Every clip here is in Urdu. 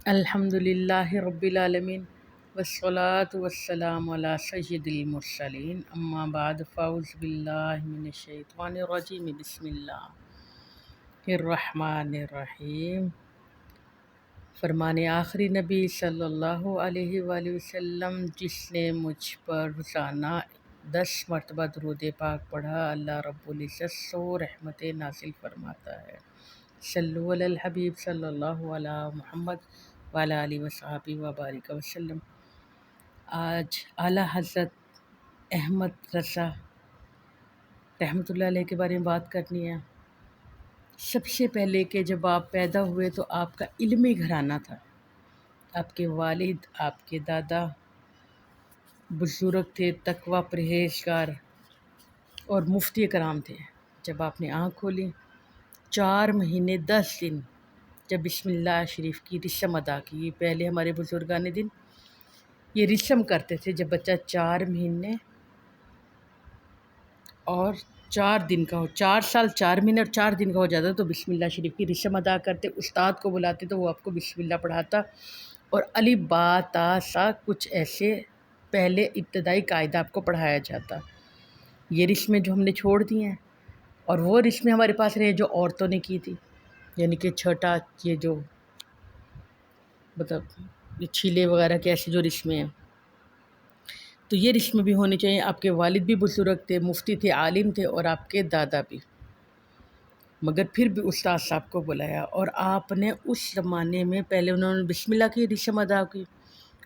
الحمدللہ رب العالمین والصلاة والسلام علی سید المرسلین اما بعد فاعوذ باللہ من الشیطان الرجیم بسم اللہ الرحمن الرحیم۔ فرمان آخری نبی صلی اللہ علیہ وآلہ وسلم، جس نے مجھ پر روزانہ 10 مرتبہ درود پاک پڑھا، اللہ رب العزت 100 رحمتیں نازل فرماتا ہے۔ صلو علی الحبیب صلی اللہ علی محمد وعلی آلہ وصحبہ وبارک وسلم۔ آج اعلیٰ حضرت احمد رضا رحمۃ اللہ علیہ کے بارے میں بات کرنی ہے۔ سب سے پہلے کہ جب آپ پیدا ہوئے تو آپ کا علمی گھرانہ تھا۔ آپ کے والد، آپ کے دادا بزرگ تھے، تقوی پرہیزگار اور مفتی کرام تھے۔ جب آپ نے آنکھ کھولی 4 مہینے 10 دن جب بسم اللہ شریف کی رسم ادا کی، پہلے ہمارے بزرگان دن یہ رسم کرتے تھے، جب بچہ 4 مہینے اور 4 دن کا ہو، 4 سال 4 مہینے اور 4 دن کا ہو جاتا تو بسم اللہ شریف کی رسم ادا کرتے، استاد کو بلاتے تو وہ آپ کو بسم اللہ پڑھاتا، اور الف با تا سا کچھ ایسے پہلے ابتدائی قاعدہ آپ کو پڑھایا جاتا۔ یہ رسمیں جو ہم نے چھوڑ دی ہیں، اور وہ رسمیں ہمارے پاس رہے جو عورتوں نے کی تھی، یعنی کہ چھٹا یہ جو مطلب یہ چھیلے وغیرہ کے ایسی جو رسمیں ہیں، تو یہ رسمیں بھی ہونی چاہیے۔ آپ کے والد بھی بزرگ تھے، مفتی تھے، عالم تھے، اور آپ کے دادا بھی، مگر پھر بھی استاد صاحب کو بلایا، اور آپ نے اس زمانے میں پہلے انہوں نے بسم اللہ کی رسم ادا کی،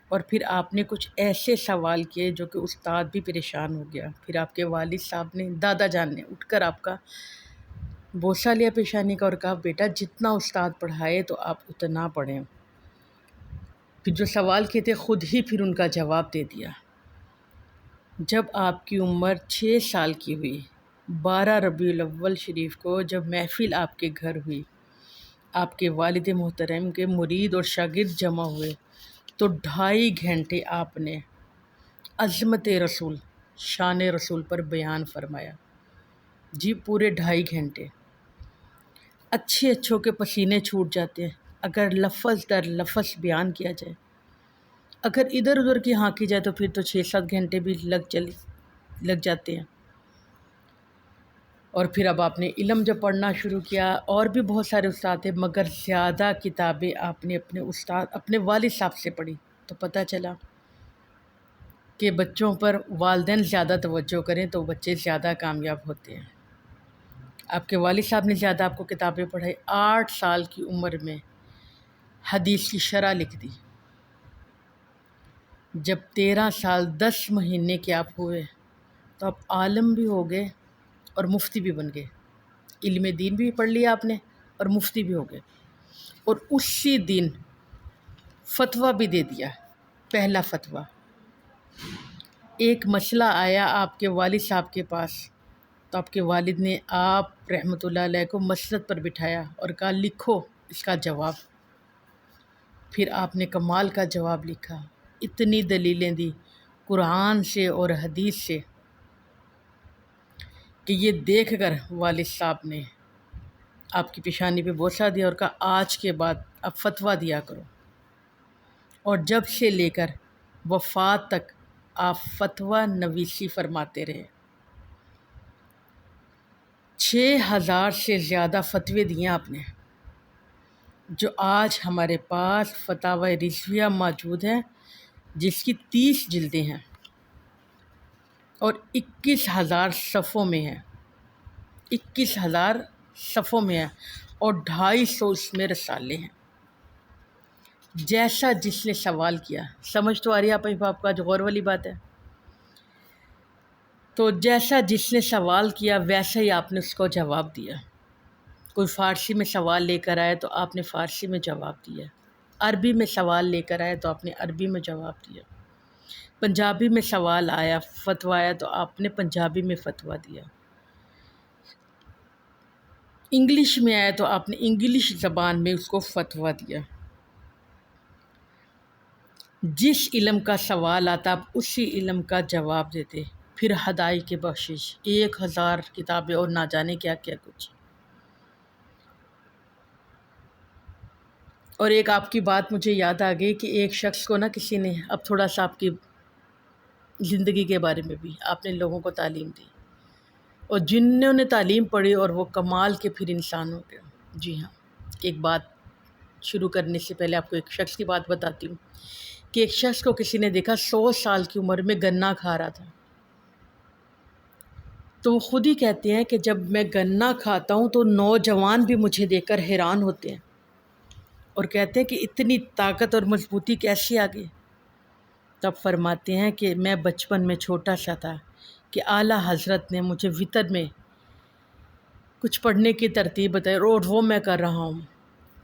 اور پھر آپ نے کچھ ایسے سوال کیے جو کہ استاد بھی پریشان ہو گیا۔ پھر آپ کے والد صاحب نے، دادا جان نے اٹھ کر آپ کا بوسہ لیا پیشانی کا اور کہا بیٹا جتنا استاد پڑھائے تو آپ اتنا پڑھیں۔ پھر جو سوال کیے تھے خود ہی پھر ان کا جواب دے دیا۔ جب آپ کی عمر 6 سال کی ہوئی، 12 ربیع الاول شریف کو جب محفل آپ کے گھر ہوئی، آپ کے والد محترم کے مرید اور شاگرد جمع ہوئے تو 2.5 گھنٹے آپ نے عظمت رسول، شان رسول پر بیان فرمایا۔ جی پورے 2.5 گھنٹے۔ اچھوں کے پسینے چھوٹ جاتے ہیں اگر لفظ در لفظ بیان کیا جائے، اگر ادھر ادھر کی ہانکی جائے تو پھر تو 6-7 گھنٹے بھی لگ جاتے ہیں۔ اور پھر اب آپ نے علم جب پڑھنا شروع کیا، اور بھی بہت سارے استاد تھے، مگر زیادہ کتابیں آپ نے اپنے والد صاحب سے پڑھی، تو پتہ چلا کہ بچوں پر والدین زیادہ توجہ کریں تو بچے زیادہ کامیاب ہوتے ہیں۔ آپ کے والد صاحب نے زیادہ آپ کو کتابیں پڑھائی۔ 8 سال کی عمر میں حدیث کی شرح لکھ دی۔ جب 13 سال 10 مہینے کے آپ ہوئے تو آپ عالم بھی ہو گئے اور مفتی بھی بن گئے۔ علم دین بھی پڑھ لیا آپ نے اور مفتی بھی ہو گئے، اور اسی دن فتویٰ بھی دے دیا، پہلا فتویٰ۔ ایک مسئلہ آیا آپ کے والد صاحب کے پاس، تو آپ کے والد نے آپ رحمۃ اللہ علیہ کو مسند پر بٹھایا اور کہا لکھو اس کا جواب۔ پھر آپ نے کمال کا جواب لکھا، اتنی دلیلیں دی قرآن سے اور حدیث سے کہ یہ دیکھ کر والد صاحب نے آپ کی پیشانی پہ بوسہ دیا اور کہا آج کے بعد اب فتویٰ دیا کرو، اور جب سے لے کر وفات تک آپ فتویٰ نویسی فرماتے رہے۔ 6000 سے زیادہ فتوے دیے آپ نے، جو آج ہمارے پاس فتاوی رضویہ موجود ہیں، جس کی 30 جلدیں ہیں اور 21,000 صفحوں میں ہے، 21,000 صفحوں میں ہے، اور 250 اس میں رسالے ہیں۔ جیسا جس نے سوال کیا، سمجھ تو آ رہی ہے آپ کا جو غور والی بات ہے، تو جیسا جس نے سوال کیا ویسا ہی آپ نے اس کو جواب دیا۔ کوئی فارسی میں سوال لے کر آئے تو آپ نے فارسی میں جواب دیا، عربی میں سوال لے کر آئے تو آپ نے عربی میں جواب دیا، پنجابی میں سوال آیا فتویٰ آیا تو آپ نے پنجابی میں فتویٰ دیا، انگلش میں آیا تو آپ نے انگلش زبان میں اس کو فتویٰ دیا۔ جس علم کا سوال آتا آپ اسی علم کا جواب دیتے۔ پھر ہدائی کے بخشش 1000 کتابیں اور نہ جانے کیا کیا کچھ، اور ایک آپ کی بات مجھے یاد آ گئی کہ ایک شخص کو نا کسی نے، اب تھوڑا سا آپ کی زندگی کے بارے میں بھی آپ نے لوگوں کو تعلیم دی، اور جنہوں نے تعلیم پڑھی اور وہ کمال کے پھر انسان ہو گئے۔ جی ہاں، ایک بات شروع کرنے سے پہلے آپ کو ایک شخص کی بات بتاتی ہوں کہ ایک شخص کو کسی نے دیکھا 100 سال کی عمر میں گنا کھا رہا تھا، تو وہ خود ہی کہتے ہیں کہ جب میں گنا کھاتا ہوں تو نوجوان بھی مجھے دیکھ کر حیران ہوتے ہیں اور کہتے ہیں کہ اتنی طاقت اور مضبوطی کیسی آ گئی۔ تب فرماتے ہیں کہ میں بچپن میں چھوٹا سا تھا کہ اعلیٰ حضرت نے مجھے وطر میں کچھ پڑھنے کی ترتیب بتائی اور وہ میں کر رہا ہوں،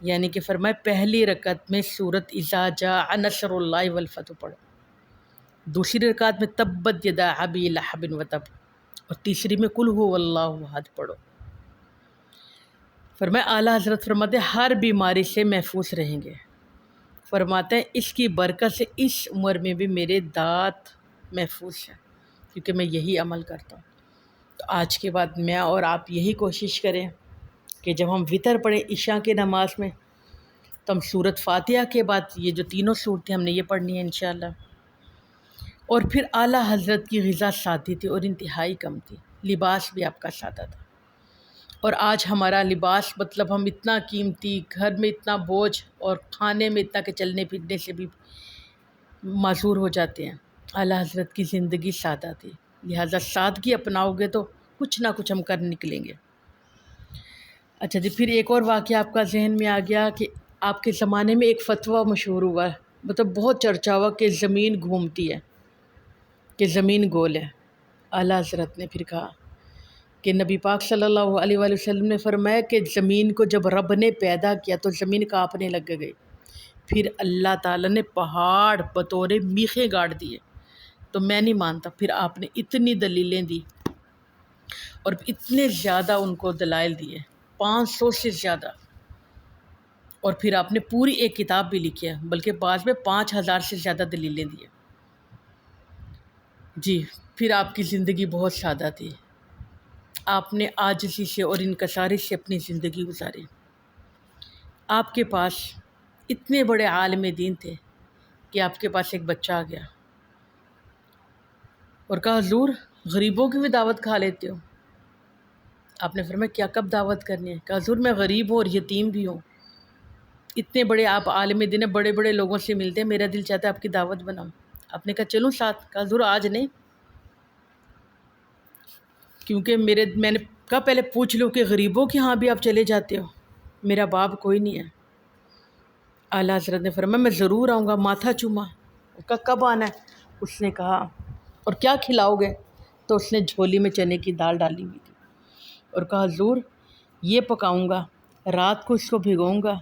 یعنی کہ فرمائے پہلی رکعت میں سورۃ اذا جاء نصر اللہ والفتح پڑھو، دوسری رکعت میں تبت یدا ابی لہب وتب، اور تیسری میں قل ھو اللہ احد پڑھو۔ فرمایا اعلیٰ حضرت فرماتے ہیں ہر بیماری سے محفوظ رہیں گے، فرماتے ہیں اس کی برکت سے اس عمر میں بھی میرے دانت محفوظ ہیں کیونکہ میں یہی عمل کرتا ہوں۔ تو آج کے بعد میں اور آپ یہی کوشش کریں کہ جب ہم وطر پڑھیں عشاء کی نماز میں تو ہم سورۃ فاتحہ کے بعد یہ جو تینوں صورتیں ہم نے یہ پڑھنی ہیں انشاءاللہ۔ اور پھر اعلیٰ حضرت کی غذا سادی تھی اور انتہائی کم تھی، لباس بھی آپ کا سادہ تھا، اور آج ہمارا لباس مطلب ہم اتنا قیمتی، گھر میں اتنا بوجھ اور کھانے میں اتنا کہ چلنے پھرنے سے بھی معذور ہو جاتے ہیں۔ اعلیٰ حضرت کی زندگی سادہ تھی، لہٰذا سادگی اپناؤ گے تو کچھ نہ کچھ ہم کر نکلیں گے۔ اچھا جی، پھر ایک اور واقعہ آپ کا ذہن میں آ گیا کہ آپ کے زمانے میں ایک فتویٰ مشہور ہوا ہے، مطلب بہت چرچا ہوا کہ زمین گھومتی ہے، کہ زمین گول ہے۔ اعلیٰ حضرت نے پھر کہا کہ نبی پاک صلی اللہ علیہ وآلہ وسلم نے فرمایا کہ زمین کو جب رب نے پیدا کیا تو زمین کانپنے لگ گئی، پھر اللہ تعالیٰ نے پہاڑ بطور میخیں گاڑ دیے، تو میں نہیں مانتا۔ پھر آپ نے اتنی دلیلیں دی اور اتنے زیادہ ان کو دلائل دیے، 500 سے زیادہ، اور پھر آپ نے پوری ایک کتاب بھی لکھی ہے، بلکہ بعض میں 5000 سے زیادہ دلیلیں دی ہیں۔ جی، پھر آپ کی زندگی بہت سادہ تھی، آپ نے عاجزی سے اور انکساری سے اپنی زندگی گزاری۔ آپ کے پاس اتنے بڑے عالم دین تھے کہ آپ کے پاس ایک بچہ آ گیا اور کہا حضور غریبوں کی بھی دعوت کھا لیتے ہو؟ آپ نے فرمایا کیا کب دعوت کرنی ہے؟ کہا حضور میں غریب ہوں اور یتیم بھی ہوں، اتنے بڑے آپ عالم دین ہیں، بڑے بڑے لوگوں سے ملتے ہیں، میرا دل چاہتا ہے آپ کی دعوت بناؤں۔ آپ نے کہا چلوں ساتھ؟ کہا حضور آج نہیں، کیونکہ میں نے کہا پہلے پوچھ لو کہ غریبوں کے ہاں بھی آپ چلے جاتے ہو، میرا باپ کوئی نہیں ہے۔ اعلیٰ حضرت نے فرمایا میں ضرور آؤں گا، ماتھا چوما۔ اس کا کب آنا ہے؟ اس نے کہا اور کیا کھلاؤ گے؟ تو اس نے جھولی میں چنے کی دال ڈالی ہوئی تھی اور کہا حضور یہ پکاؤں گا، رات کو اس کو بھگاؤں گا،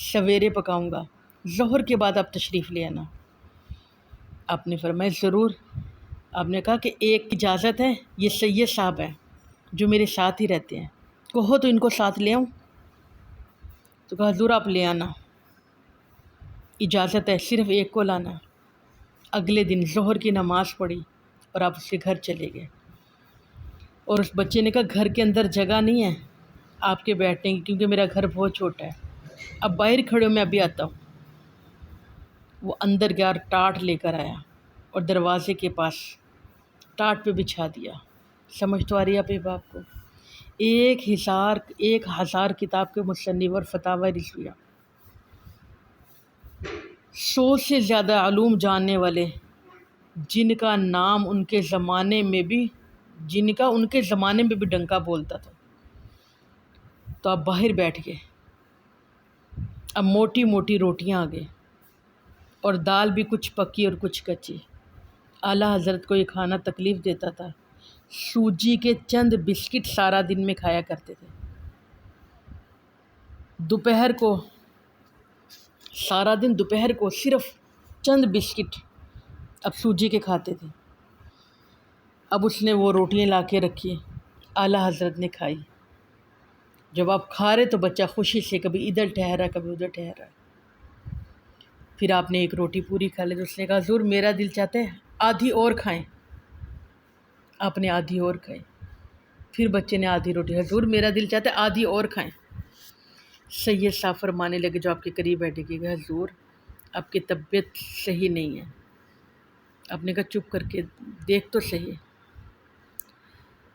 سویرے پکاؤں گا، ظہر کے بعد آپ تشریف لے آنا۔ آپ نے فرمایا ضرور۔ آپ نے کہا کہ ایک اجازت ہے، یہ سید صاحب ہیں جو میرے ساتھ ہی رہتے ہیں، کہو تو ان کو ساتھ لے آؤں؟ تو کہا حضور آپ لے آنا، اجازت ہے، صرف ایک کو لانا۔ اگلے دن ظہر کی نماز پڑھی اور آپ اس کے گھر چلے گئے، اور اس بچے نے کہا گھر کے اندر جگہ نہیں ہے آپ کے بیٹھنے کی کیونکہ میرا گھر بہت چھوٹا ہے، اب باہر کھڑے ہو میں ابھی آتا ہوں۔ وہ اندر گیا اور ٹاٹ لے کر آیا اور دروازے کے پاس ٹاٹ پہ بچھا دیا۔ سمجھ تو آ رہی ہے آپ باپ کو؟ 1000 کتاب کے مصنف اور فتاوی رضویہ، 100 سے زیادہ علوم جاننے والے، جن کا نام ان کے زمانے میں بھی ڈنکا بولتا تھا، تو آپ باہر بیٹھ گئے۔ اب موٹی موٹی روٹیاں آ گئے اور دال بھی کچھ پکی اور کچھ کچی۔ اعلیٰ حضرت کو یہ کھانا تکلیف دیتا تھا، سوجی کے چند بسکٹ سارا دن میں کھایا کرتے تھے، دوپہر کو صرف چند بسکٹ اب سوجی کے کھاتے تھے۔ اب اس نے وہ روٹیاں لا کے رکھی، اعلیٰ حضرت نے کھائی۔ جب آپ کھا رہے تو بچہ خوشی سے کبھی ادھر ٹھہرا کبھی ادھر ٹھہرا، پھر آپ نے ایک روٹی پوری کھا لی تو اس نے کہا حضور میرا دل چاہتا ہے آدھی اور کھائیں۔ آپ نے آدھی اور کھائی، پھر بچے نے آدھی روٹی، حضور میرا دل چاہتا ہے آدھی اور کھائیں۔ سید صاحب فرمانے لگے جو آپ کے قریب بیٹھے کہ حضور آپ کی طبیعت صحیح نہیں ہے۔ آپ نے کہا چپ کر کے دیکھ تو صحیح۔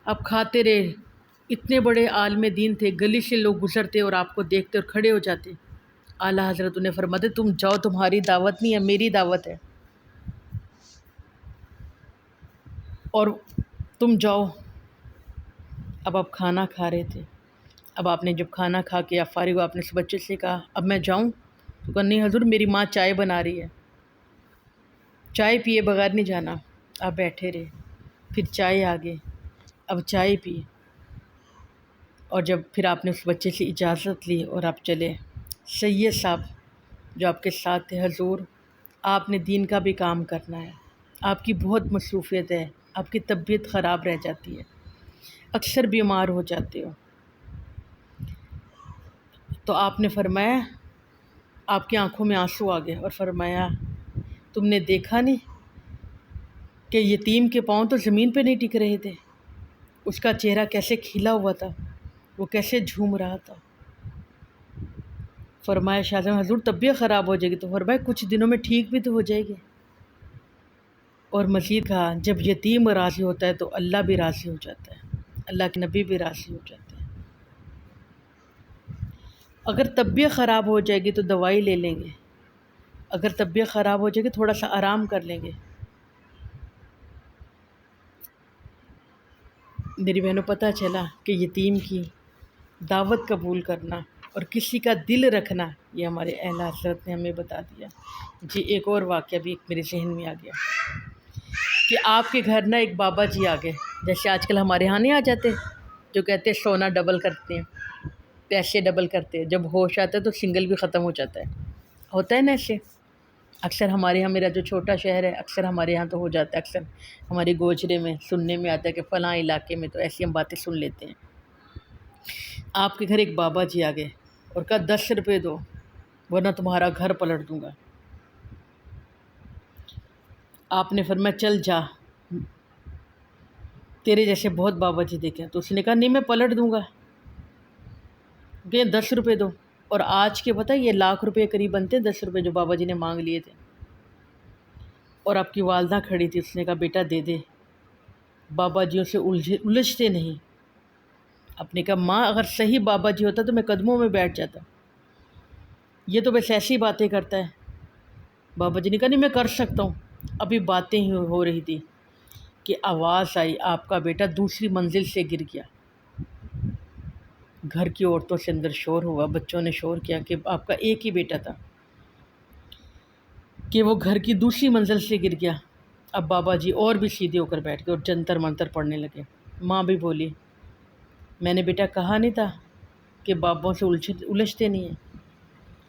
آپ کھاتے رہے، اتنے بڑے عالم دین تھے، گلی سے لوگ گزرتے اور آپ کو دیکھتے اور کھڑے ہو جاتے۔ اعلیٰ حضرت انہیں فرماتے تم جاؤ، تمہاری دعوت نہیں ہے، میری دعوت ہے، اور تم جاؤ۔ اب آپ کھانا کھا رہے تھے، اب آپ نے جب کھانا کھا کے آپ فارغ ہو، آپ نے اس بچے سے کہا اب میں جاؤں؟ تو کہا نہیں حضور میری ماں چائے بنا رہی ہے، چائے پیے بغیر نہیں جانا۔ آپ بیٹھے رہے، پھر چائے آ گئی، اب چائے پی، اور جب پھر آپ نے اس بچے سے اجازت لی اور آپ چلے۔ سید صاحب جو آپ کے ساتھ تھے، حضور آپ نے دین کا بھی کام کرنا ہے، آپ کی بہت مصروفیت ہے، آپ کی طبیعت خراب رہ جاتی ہے، اکثر بیمار ہو جاتے ہو۔ تو آپ نے فرمایا، آپ کی آنکھوں میں آنسو آ گئے اور فرمایا تم نے دیکھا نہیں کہ یتیم کے پاؤں تو زمین پہ نہیں ٹک رہے تھے، اس کا چہرہ کیسے کھلا ہوا تھا، وہ کیسے جھوم رہا تھا۔ فرمایا شاہ حضور طبیعت خراب ہو جائے گی، تو فرمایا کچھ دنوں میں ٹھیک بھی تو ہو جائے گی۔ اور مزید کہا جب یتیم راضی ہوتا ہے تو اللہ بھی راضی ہو جاتا ہے، اللہ کے نبی بھی راضی ہو جاتے ہیں۔ اگر طبیعت خراب ہو جائے گی تو دوائی لے لیں گے، اگر طبیعت خراب ہو جائے گی تھوڑا سا آرام کر لیں گے۔ میری بہنوں پتہ چلا کہ یتیم کی دعوت قبول کرنا اور کسی کا دل رکھنا یہ ہمارے اہل حضرت نے ہمیں بتا دیا۔ جی ایک اور واقعہ بھی میرے ذہن میں آ گیا کہ آپ کے گھر نا ایک بابا جی آ گئے، جیسے آج کل ہمارے ہاں نہیں آ جاتے جو کہتے ہیں سونا ڈبل کرتے ہیں، پیسے ڈبل کرتے ہیں، جب ہوش آتا ہے تو سنگل بھی ختم ہو جاتا ہے، ہوتا ہے نا ایسے۔ اکثر ہمارے یہاں، میرا جو چھوٹا شہر ہے، اکثر ہمارے یہاں تو ہو جاتا ہے، اکثر ہمارے گوجرے میں سننے میں آتا ہے کہ فلاں علاقے میں تو ایسی ہم باتیں سن لیتے ہیں۔ آپ کے گھر ایک بابا جی آ گئے اور کہا 10 روپے دو ورنہ تمہارا گھر پلٹ دوں گا۔ آپ نے فرمایا چل جا، تیرے جیسے بہت بابا جی دیکھے۔ تو اس نے کہا نہیں میں پلٹ دوں گا، کہ 10 روپے دو، اور آج کے پتہ یہ لاکھ روپے قریب بنتے ہیں 10 روپے جو بابا جی نے مانگ لیے تھے۔ اور آپ کی والدہ کھڑی تھی، اس نے کہا بیٹا دے دے، بابا جیوں سے الجھتے نہیں۔ آپ نے کہا ماں اگر صحیح بابا جی ہوتا تو میں قدموں میں بیٹھ جاتا، یہ تو بس ایسی باتیں کرتا ہے۔ بابا جی نے کہا نہیں میں کر سکتا ہوں۔ ابھی باتیں ہی ہو رہی تھی کہ آواز آئی آپ کا بیٹا دوسری منزل سے گر گیا۔ گھر کی عورتوں سے اندر شور ہوا، بچوں نے شور کیا کہ آپ کا ایک ہی بیٹا تھا کہ وہ گھر کی دوسری منزل سے گر گیا۔ اب بابا جی اور بھی سیدھے ہو کر بیٹھ گئے اور جنتر منتر پڑھنے لگے۔ ماں بھی بولی میں نے بیٹا کہا نہیں تھا کہ بابوں سے الجھتے نہیں ہیں؟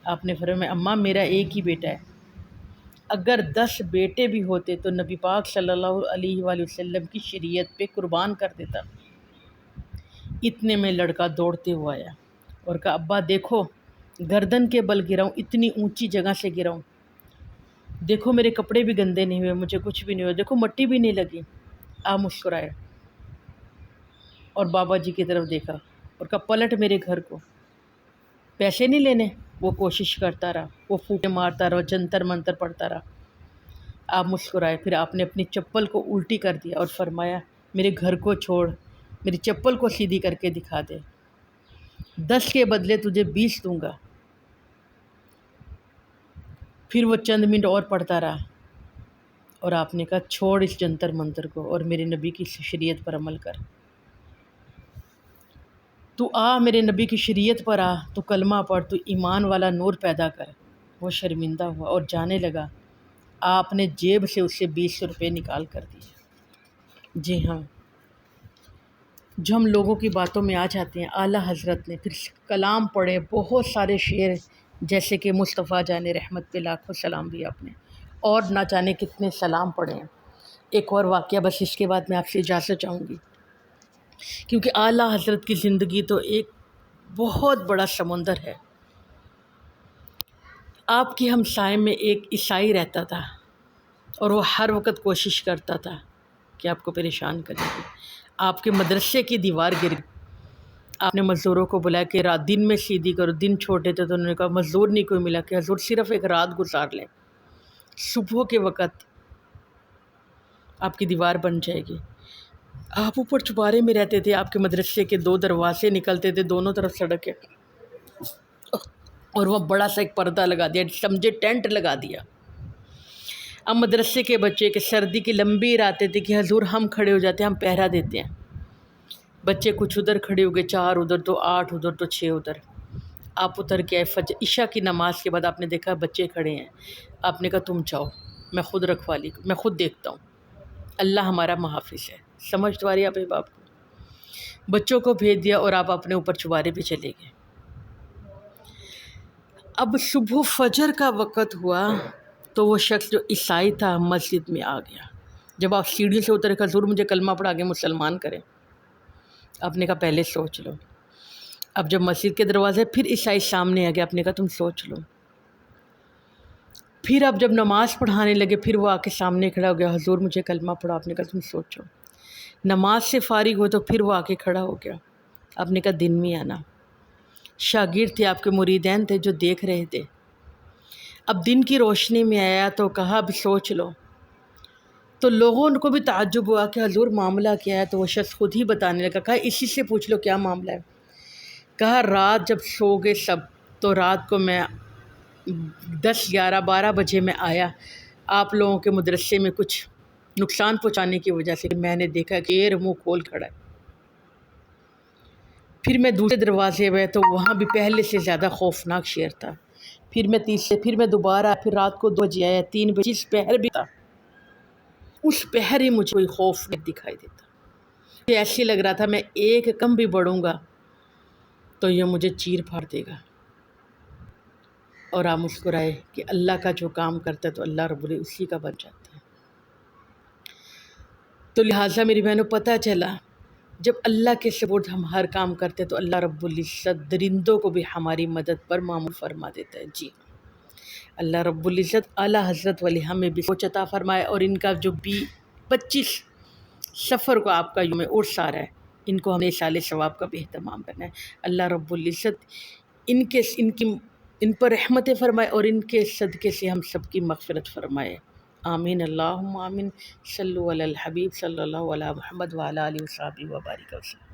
آپ نے فرمایا اماں میرا ایک ہی بیٹا ہے، اگر 10 بیٹے بھی ہوتے تو نبی پاک صلی اللہ علیہ وآلہ وسلم کی شریعت پہ قربان کر دیتا۔ اتنے میں لڑکا دوڑتے ہوا آیا اور کہا ابا دیکھو گردن کے بل گرا ہوں، اتنی اونچی جگہ سے گرا ہوں، دیکھو میرے کپڑے بھی گندے نہیں ہوئے، مجھے کچھ بھی نہیں ہوا، دیکھو مٹی بھی نہیں لگی۔ آپ مسکرائے اور بابا جی کی طرف دیکھا اور کہا پلٹ میرے گھر کو، پیسے نہیں لینے۔ وہ کوشش کرتا رہا، وہ پھوٹے مارتا رہا، جنتر منتر پڑھتا رہا۔ آپ مسکرائے، پھر آپ نے اپنی چپل کو الٹی کر دیا اور فرمایا میرے گھر کو چھوڑ، میری چپل کو سیدھی کر کے دکھا دے، 10 کے بدلے تجھے 20 دوں گا۔ پھر وہ چند منٹ اور پڑھتا رہا اور آپ نے کہا چھوڑ اس جنتر منتر کو اور میرے نبی کی شریعت پر عمل کر، تو آ میرے نبی کی شریعت پر آ، تو کلمہ پڑھ، تو ایمان والا نور پیدا کر۔ وہ شرمندہ ہوا اور جانے لگا۔ آپ نے جیب سے اسے 20 روپے نکال کر دیے۔ جی ہاں، جو ہم لوگوں کی باتوں میں آ جاتے ہیں، اعلیٰ حضرت نے پھر کلام پڑھے، بہت سارے شعر، جیسے کہ مصطفیٰ جان رحمت پہ لاکھوں سلام بھی آپ نے، اور نہ جانے کتنے سلام پڑھے ہیں۔ ایک اور واقعہ بس اس کے بعد میں آپ سے اجازت چاہوں گی، کیونکہ اعلیٰ حضرت کی زندگی تو ایک بہت بڑا سمندر ہے۔ آپ کے ہمسائے میں ایک عیسائی رہتا تھا اور وہ ہر وقت کوشش کرتا تھا کہ آپ کو پریشان کرے گی۔ آپ کے مدرسے کی دیوار گر گئی، آپ نے مزدوروں کو بلایا کہ رات دن میں سیدھی کرو، دن چھوٹے تھے تو انہوں نے کہا مزدور نہیں کوئی ملا کہ حضور صرف ایک رات گزار لیں، صبح کے وقت آپ کی دیوار بن جائے گی۔ آپ اوپر چوبارے میں رہتے تھے، آپ کے مدرسے کے 2 دروازے نکلتے تھے، دونوں طرف سڑک ہے، اور وہ بڑا سا ایک پردہ لگا دیا، سمجھے ٹینٹ لگا دیا۔ اب مدرسے کے بچے کہ سردی کی لمبی راتیں تھے کہ حضور ہم کھڑے ہو جاتے ہیں، ہم پہرا دیتے ہیں۔ بچے کچھ ادھر کھڑے ہو گئے، 4 ادھر تو 8 ادھر تو 6 ادھر۔ آپ اتر کے آئے، فجر عشاء کی نماز کے بعد آپ نے دیکھا بچے کھڑے ہیں، آپ نے کہا تم جاؤ، میں خود رکھوالی، میں خود دیکھتا ہوں، اللہ ہمارا محافظ ہے۔ سمجھ تو آ رہی ہے آپ باپ کو؟ بچوں کو بھیج دیا اور آپ اپنے اوپر چوبارے پہ چلے گئے۔ اب صبح فجر کا وقت ہوا تو وہ شخص جو عیسائی تھا مسجد میں آ گیا۔ جب آپ سیڑھی سے اترے کہ حضور مجھے کلمہ پڑھا کے مسلمان کریں، آپ نے کہا پہلے سوچ لو۔ اب جب مسجد کے دروازے پھر عیسائی سامنے آ گیا، آپ نے کہا تم سوچ لو۔ پھر اب جب نماز پڑھانے لگے پھر وہ آ کے سامنے کھڑا ہو گیا، حضور مجھے کلمہ پڑھا، آپ نے کہا تم سوچو۔ نماز سے فارغ ہو تو پھر وہ آ کے کھڑا ہو گیا، آپ نے کہا دن میں آنا۔ شاگرد تھے آپ کے، مریدین تھے جو دیکھ رہے تھے۔ اب دن کی روشنی میں آیا تو کہا اب سوچ لو۔ تو لوگوں کو بھی تعجب ہوا کہ حضور معاملہ کیا ہے، تو وہ شخص خود ہی بتانے لگا، کہا اسی سے پوچھ لو کیا معاملہ ہے۔ کہا رات جب سو گئے سب تو رات کو میں 10 11 12 بجے میں آیا، آپ لوگوں کے مدرسے میں کچھ نقصان پہنچانے کی وجہ سے میں نے دیکھا کہ یہ منہ کھول کھڑا ہے۔ پھر میں دوسرے دروازے میں تو وہاں بھی پہلے سے زیادہ خوفناک شیر تھا۔ پھر میں تیسرے، پھر میں دوبارہ، پھر رات کو 2 بجے آیا، 3 بجے، اس پہر بھی تھا، اس پہر ہی مجھے کوئی خوف نہیں دکھائی دیتا۔ مجھے ایسے لگ رہا تھا میں ایک کم بھی بڑھوں گا تو یہ مجھے چیر پھاڑ دے گا۔ اور آپ مسکرائے کہ اللہ کا جو کام کرتا ہے تو اللہ رب العزت اسی کا بن جاتا ہے۔ تو لہٰذا میری بہنوں پتہ چلا جب اللہ کے سپرد ہم ہر کام کرتے تو اللہ رب العزت درندوں کو بھی ہماری مدد پر معمول فرما دیتا ہے۔ جی اللہ رب العزت اعلیٰ حضرت والی ہمیں بھی سوچ عطا فرمائے، اور ان کا جو 25 سفر کو آپ کا یوم عرس آ رہا ہے، ان کو ہمیں سال ثواب کا بھی اہتمام کرنا ہے۔ اللہ رب العزت ان پر رحمت فرمائے اور ان کے صدقے سے ہم سب کی مغفرت فرمائے۔ آمین اللہم آمین۔ صلو علی الحبیب صلی اللہ علیہ محمد وعلی آلہ وصحبہ وبارک وسلم۔